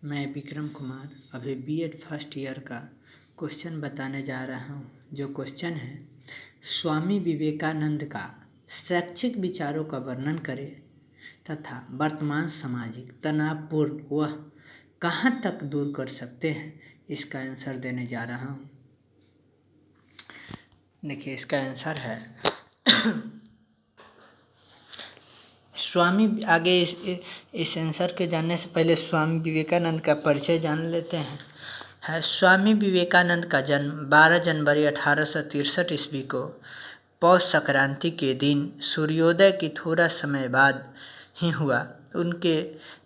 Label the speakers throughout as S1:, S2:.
S1: मैं विक्रम कुमार अभी BEd first year का क्वेश्चन बताने जा रहा हूँ। जो क्वेश्चन है, स्वामी विवेकानंद का शैक्षिक विचारों का वर्णन करें तथा वर्तमान सामाजिक तनावपूर्ण वह कहाँ तक दूर कर सकते हैं, इसका आंसर देने जा रहा हूँ। देखिए, इसका आंसर है इस आंसर के जानने से पहले स्वामी विवेकानंद का परिचय जान लेते हैं। स्वामी विवेकानंद का जन्म 12 जनवरी 1863 ईस्वी को पौष संक्रांति के दिन सूर्योदय के थोड़ा समय बाद ही हुआ। उनके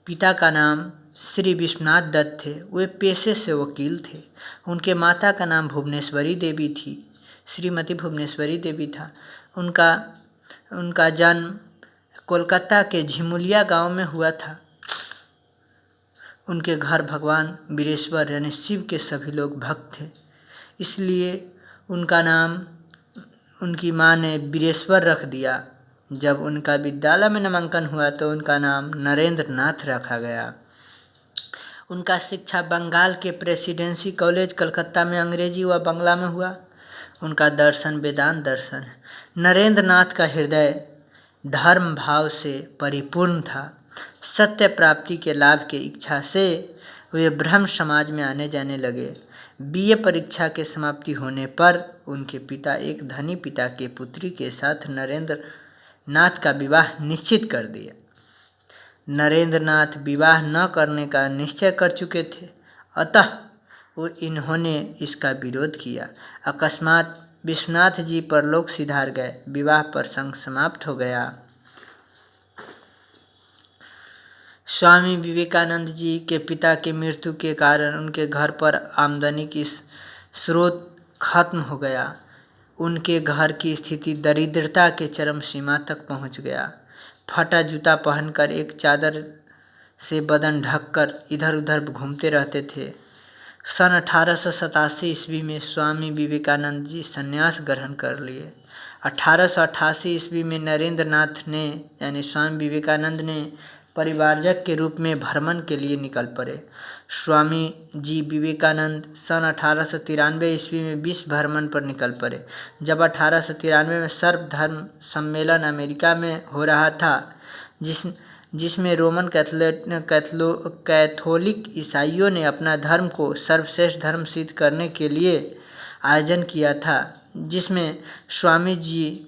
S1: पिता का नाम श्री विश्वनाथ दत्त थे। वे पेशे से वकील थे। उनके माता का नाम भुवनेश्वरी देवी थी, श्रीमती भुवनेश्वरी देवी था। उनका जन्म कोलकाता के झिमुलिया गांव में हुआ था। उनके घर भगवान बीरेश्वर यानी शिव के सभी लोग भक्त थे, इसलिए उनका नाम उनकी मां ने बीरेश्वर रख दिया। जब उनका विद्यालय में नामांकन हुआ तो उनका नाम नरेंद्र नाथ रखा गया। उनका शिक्षा बंगाल के प्रेसिडेंसी कॉलेज कलकत्ता में अंग्रेजी व बंगला में हुआ। उनका दर्शन वेदांत दर्शन है। नरेंद्र नाथ का हृदय धर्म भाव से परिपूर्ण था। सत्य प्राप्ति के लाभ की इच्छा से वे ब्रह्म समाज में आने जाने लगे। बीए परीक्षा के समाप्ति होने पर उनके पिता एक धनी पिता के पुत्री के साथ नरेंद्र नाथ का विवाह निश्चित कर दिया। नरेंद्र नाथ विवाह न करने का निश्चय कर चुके थे, अतः इन्होंने इसका विरोध किया। अकस्मात विश्वनाथ जी परलोक सिधार गए। विवाह प्रसंग समाप्त हो गया। स्वामी विवेकानंद जी के पिता की मृत्यु के कारण उनके घर पर आमदनी की स्रोत खत्म हो गया। उनके घर की स्थिति दरिद्रता के चरम सीमा तक पहुंच गया। फटा जूता पहनकर एक चादर से बदन ढककर इधर उधर घूमते रहते थे। सन 1887 ईस्वी में स्वामी विवेकानंद जी संन्यास ग्रहण कर लिए। 1888 ईस्वी में नरेंद्र नाथ ने यानी स्वामी विवेकानंद ने परिवारजक के रूप में भ्रमण के लिए निकल पड़े। स्वामी जी विवेकानंद सन 1893 ईस्वी में विश्व भ्रमण पर निकल पड़े। जब 1893 में सर्वधर्म सम्मेलन अमेरिका में हो रहा था, जिसमें रोमन कैथोलिक ईसाइयों ने अपना धर्म को सर्वश्रेष्ठ धर्म सिद्ध करने के लिए आयोजन किया था, जिसमें स्वामी जी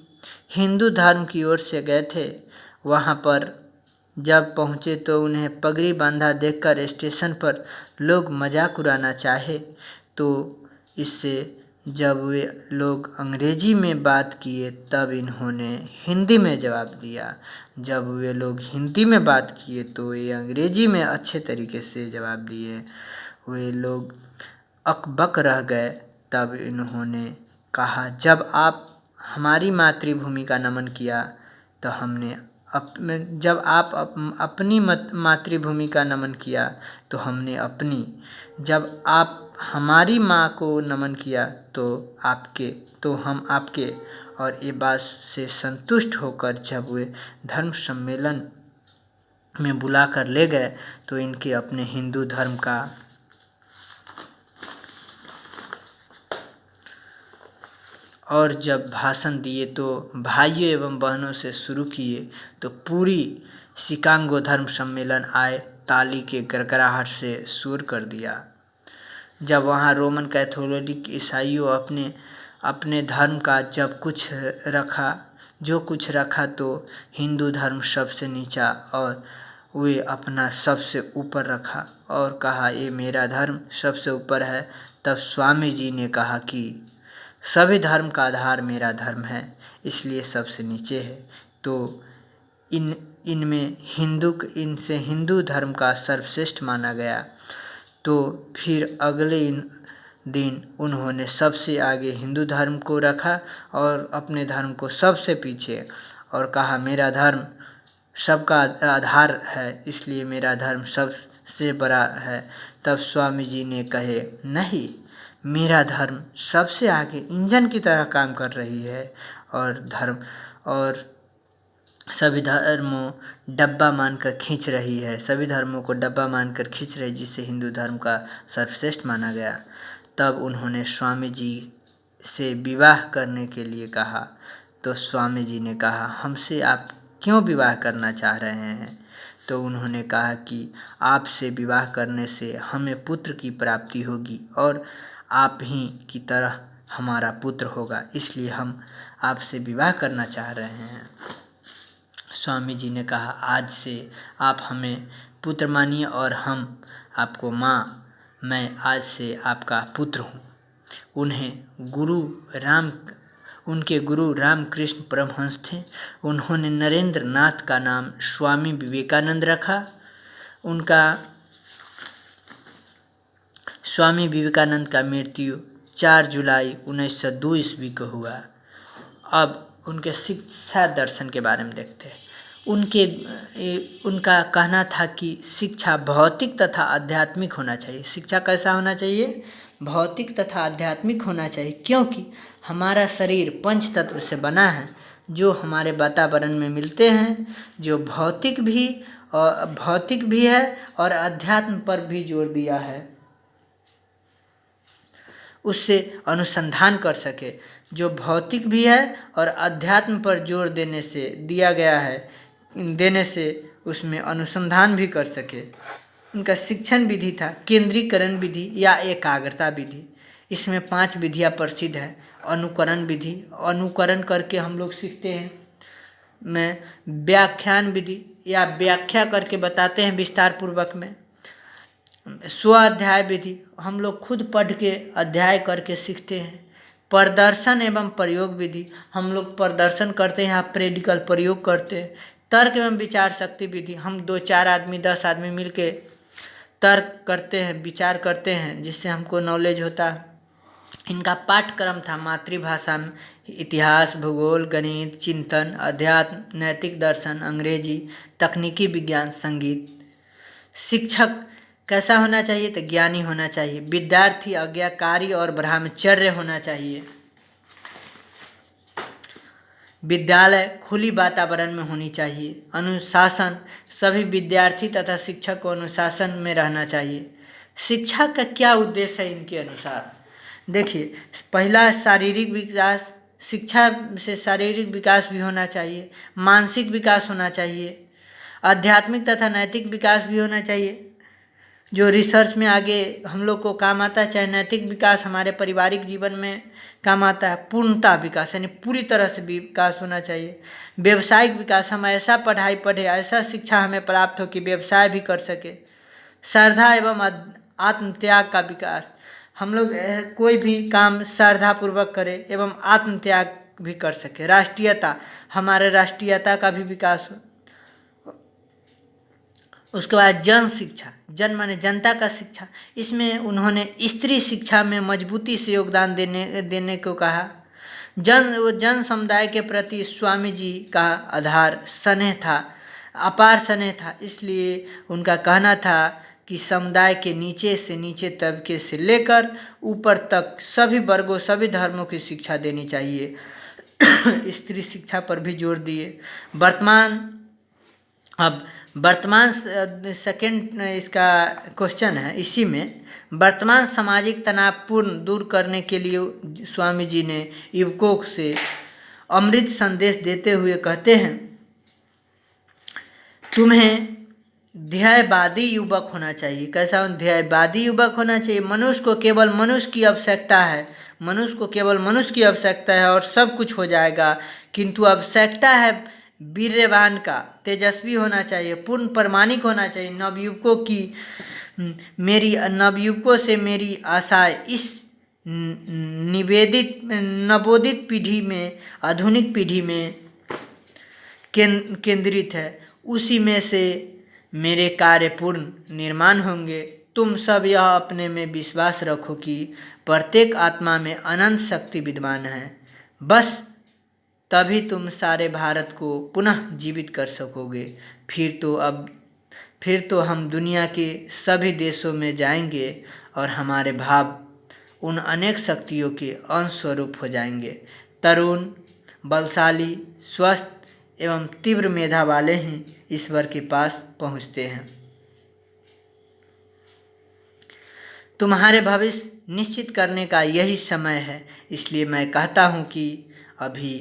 S1: हिंदू धर्म की ओर से गए थे। वहां पर जब पहुंचे तो उन्हें पगड़ी बांधा देखकर स्टेशन पर लोग मजाक उड़ाना चाहे, तो इससे जब वे लोग अंग्रेजी में बात किए तब इन्होंने हिंदी में जवाब दिया। जब वे लोग हिंदी में बात किए तो ये अंग्रेजी में अच्छे तरीके से जवाब दिए। वे लोग अकबक रह गए। तब इन्होंने कहा, जब आप हमारी मातृभूमि का नमन किया तो हमने जब आप अपनी मातृभूमि का नमन किया तो हमने अपनी, जब आप हमारी माँ को नमन किया तो हम आपके। और ये बात से संतुष्ट होकर जब वे धर्म सम्मेलन में बुला कर ले गए तो इनके अपने हिंदू धर्म का और जब भाषण दिए तो भाइयों एवं बहनों से शुरू किए तो पूरी शिकागो धर्म सम्मेलन आए ताली के गड़गड़ाहट से शोर कर दिया। जब वहाँ रोमन कैथोलिक ईसाइयों अपने धर्म का जो कुछ रखा तो हिंदू धर्म सबसे नीचा और वे अपना सबसे ऊपर रखा और कहा, ये मेरा धर्म सबसे ऊपर है। तब स्वामी जी ने कहा कि सभी धर्म का आधार मेरा धर्म है, इसलिए सबसे नीचे है। तो इनसे हिंदू धर्म का सर्वश्रेष्ठ माना गया। तो फिर अगले दिन उन्होंने सबसे आगे हिंदू धर्म को रखा और अपने धर्म को सबसे पीछे, और कहा, मेरा धर्म सबका आधार है, इसलिए मेरा धर्म सबसे बड़ा है। तब स्वामी जी ने कहे, नहीं, मेरा धर्म सबसे आगे इंजन की तरह काम कर रही है और सभी धर्मों डब्बा मानकर खींच रही है, सभी धर्मों को डब्बा मानकर खींच रही, जिसे हिंदू धर्म का सर्वश्रेष्ठ माना गया। तब उन्होंने स्वामी जी से विवाह करने के लिए कहा। तो स्वामी जी ने कहा, हमसे आप क्यों विवाह करना चाह रहे हैं? तो उन्होंने कहा कि आपसे विवाह करने से हमें पुत्र की प्राप्ति होगी और आप ही की तरह हमारा पुत्र होगा, इसलिए हम आपसे विवाह करना चाह रहे हैं। स्वामी जी ने कहा, आज से आप हमें पुत्र मानिए और हम आपको माँ। मैं आज से आपका पुत्र हूँ। उनके गुरु रामकृष्ण परमहंस थे। उन्होंने नरेंद्र नाथ का नाम स्वामी विवेकानंद रखा। उनका स्वामी विवेकानंद का मृत्यु 4 जुलाई 1902 ईस्वी को हुआ। अब उनके शिक्षा दर्शन के बारे में देखते हैं। उनका कहना था कि शिक्षा भौतिक तथा आध्यात्मिक होना चाहिए। शिक्षा कैसा होना चाहिए? भौतिक तथा आध्यात्मिक होना चाहिए, क्योंकि हमारा शरीर पंच तत्व से बना है, जो हमारे वातावरण में मिलते हैं, जो भौतिक भी है और अध्यात्म पर भी जोर दिया है, उससे अनुसंधान कर सके। जो भौतिक भी है और अध्यात्म पर जोर देने से उसमें अनुसंधान भी कर सके। उनका शिक्षण विधि था केंद्रीकरण विधि या एकाग्रता विधि। इसमें 5 विधियाँ प्रसिद्ध है। अनुकरण विधि, अनुकरण करके हम लोग सीखते हैं। में व्याख्यान विधि या व्याख्या करके बताते हैं विस्तार पूर्वक में। स्व अध्याय विधि, हम लोग खुद पढ़ के अध्याय करके सीखते हैं। प्रदर्शन एवं प्रयोग विधि, हम लोग प्रदर्शन करते हैं, यहाँ प्रैक्टिकल प्रयोग करते हैं। तर्क एवं विचार शक्ति विधि, हम 2-4 आदमी 10 आदमी मिलके तर्क करते हैं, विचार करते हैं, जिससे हमको नॉलेज होता है। इनका पाठ्यक्रम था मातृभाषा में इतिहास, भूगोल, गणित, चिंतन, अध्यात्म, नैतिक दर्शन, अंग्रेजी, तकनीकी विज्ञान, संगीत। शिक्षक कैसा होना चाहिए? तो ज्ञानी होना चाहिए। विद्यार्थी आज्ञाकारी और ब्रह्मचर्य होना चाहिए। विद्यालय खुली वातावरण में होनी चाहिए। अनुशासन, सभी विद्यार्थी तथा शिक्षक को अनुशासन में रहना चाहिए। शिक्षा का क्या उद्देश्य है इनके अनुसार? देखिए, पहला शारीरिक विकास, शिक्षा से शारीरिक विकास भी होना चाहिए, मानसिक विकास होना चाहिए, आध्यात्मिक तथा नैतिक विकास भी होना चाहिए, जो रिसर्च में आगे हम लोग को काम आता है। चाहे नैतिक विकास हमारे पारिवारिक जीवन में काम आता है। पूर्णता विकास यानी पूरी तरह से विकास होना चाहिए। व्यवसायिक विकास, हम ऐसा पढ़ाई पढ़े, ऐसा शिक्षा हमें प्राप्त हो कि व्यवसाय भी कर सके। श्रद्धा एवं आत्मत्याग का विकास, हम लोग कोई भी काम श्रद्धापूर्वक करें एवं आत्मत्याग भी कर सके। राष्ट्रीयता, हमारे राष्ट्रीयता का भी विकास हो। उसके बाद जन शिक्षा, जन माने जनता का शिक्षा। इसमें उन्होंने स्त्री शिक्षा में मजबूती से योगदान देने को कहा। जन समुदाय के प्रति स्वामी जी का आधार स्नेह था, अपार स्नेह था। इसलिए उनका कहना था कि समुदाय के नीचे से नीचे तबके से लेकर ऊपर तक सभी वर्गों, सभी धर्मों की शिक्षा देनी चाहिए। स्त्री शिक्षा पर भी जोर दिए। वर्तमान सेकेंड इसका क्वेश्चन है, इसी में वर्तमान सामाजिक तनावपूर्ण दूर करने के लिए स्वामी जी ने युवकों से अमृत संदेश देते हुए कहते हैं, तुम्हें ध्येयवादी युवक होना चाहिए। कैसा ध्येयवादी युवक होना चाहिए? मनुष्य को केवल मनुष्य की आवश्यकता है, मनुष्य को केवल मनुष्य की आवश्यकता है और सब कुछ हो जाएगा। किंतु आवश्यकता है वीर्यवान का, तेजस्वी होना चाहिए, पूर्ण प्रमाणिक होना चाहिए। नवयुवकों से मेरी आशा इस नवोदित पीढ़ी में, आधुनिक पीढ़ी में केंद्रित है। उसी में से मेरे कार्य पूर्ण निर्माण होंगे। तुम सब यह अपने में विश्वास रखो कि प्रत्येक आत्मा में अनंत शक्ति विद्यमान है। बस तभी तुम सारे भारत को पुनः जीवित कर सकोगे। फिर तो हम दुनिया के सभी देशों में जाएंगे और हमारे भाव उन अनेक शक्तियों के अंश स्वरूप हो जाएंगे। तरुण, बलशाली, स्वस्थ एवं तीव्र मेधा वाले ही ईश्वर के पास पहुँचते हैं। तुम्हारे भविष्य निश्चित करने का यही समय है, इसलिए मैं कहता हूँ कि अभी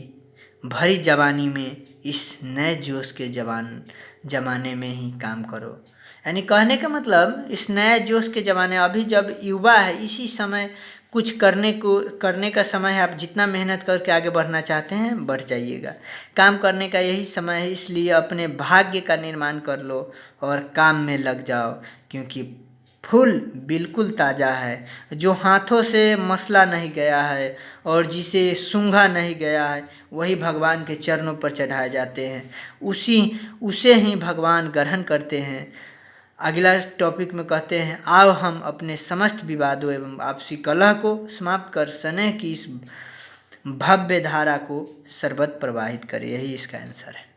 S1: भरी जवानी में इस नए जोश के ज़माने में ही काम करो। यानी कहने का मतलब इस नए जोश के ज़माने, अभी जब युवा है, इसी समय कुछ करने का समय है। आप जितना मेहनत करके आगे बढ़ना चाहते हैं बढ़ जाइएगा। काम करने का यही समय है, इसलिए अपने भाग्य का निर्माण कर लो और काम में लग जाओ, क्योंकि फूल बिल्कुल ताज़ा है। जो हाथों से मसला नहीं गया है और जिसे सूंघा नहीं गया है, वही भगवान के चरणों पर चढ़ाए जाते हैं। उसे ही भगवान ग्रहण करते हैं। अगला टॉपिक में कहते हैं, आओ हम अपने समस्त विवादों एवं आपसी कलह को समाप्त कर स्नेह की इस भव्य धारा को सर्वत्र प्रवाहित करें। यही इसका आंसर है।